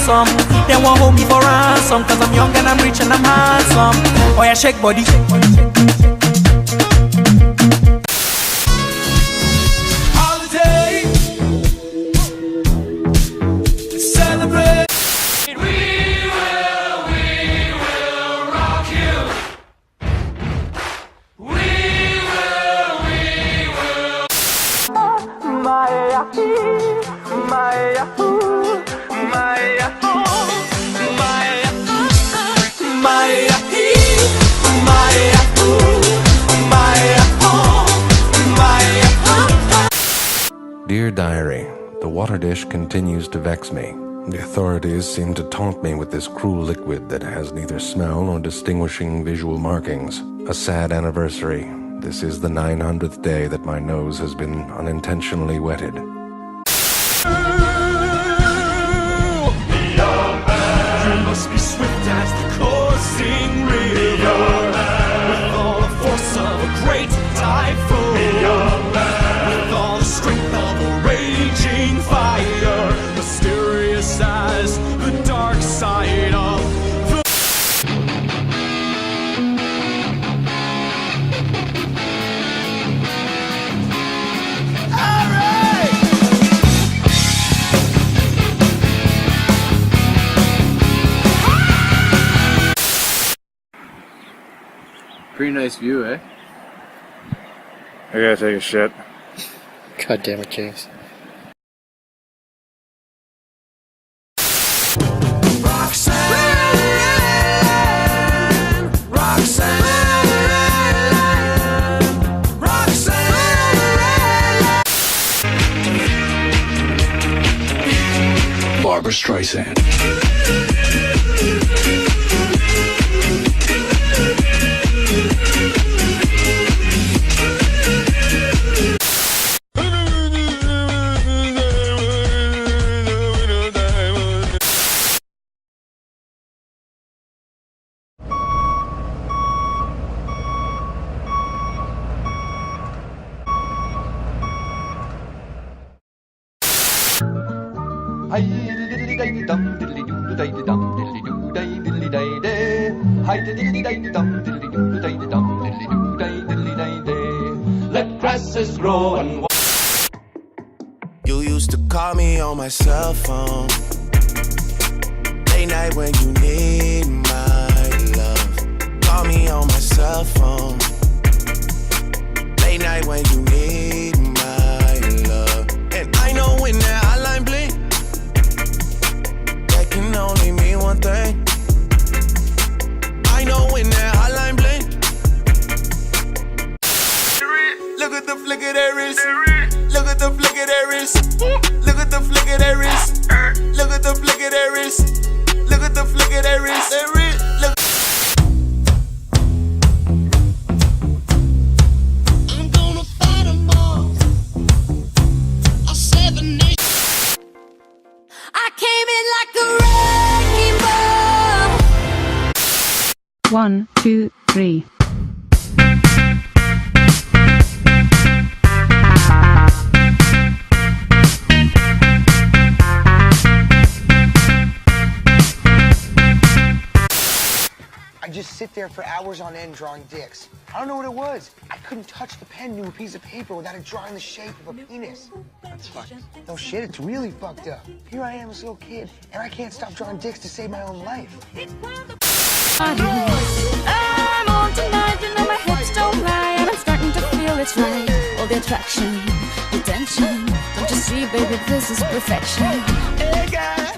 ransom. They won't hold me for ransom, cause I'm young and I'm rich and I'm handsome. Oh yeah, shake body. Holiday, celebrate. We will rock you. We will. My Yahoo, my Yahoo, my Yahoo, my Yahoo, my Yahoo, my Yahoo, my Yahoo. Dear Diary, the water dish continues to vex me. The authorities seem to taunt me with this cruel liquid that has neither smell nor distinguishing visual markings. A sad anniversary. This is the 900th day that my nose has been unintentionally wetted. You must be swift as the coursing river, with all the force of a great typhoon, with all the strength of a raging fire, mysterious as the dark side of the... Pretty nice view, eh? I gotta take a shit. God damn it, James. Roxanne, Roxanne, Roxanne. Barbara Streisand. Let grasses grow and You used to call me on my cell phone late night when you need my love. Call me on my cell phone late night when you need my love. And I know when that hotline blink, that can only mean one thing. I know when that hotline blink. Look at the flick of their wrist. Look at the flick of their wrist. Look at the flick of their wrist. Look at the flick of their wrist. Look at the flick of their wrist. Look. I'm gonna fight 'em all. I'll 7 nations. I came in like a wrecking ball. 1, 2, 3. I just sit there for hours on end drawing dicks. I don't know what it was. I couldn't touch the pen to a piece of paper without it drawing the shape of a penis. That's fucked. No shit, it's really fucked up. Here I am, this little kid, and I can't stop drawing dicks to save my own life. I'm on tonight, you know my hips don't lie, and I'm starting to feel it's right. All the attraction, the tension. Don't you see, baby, this is perfection. Hey, guys.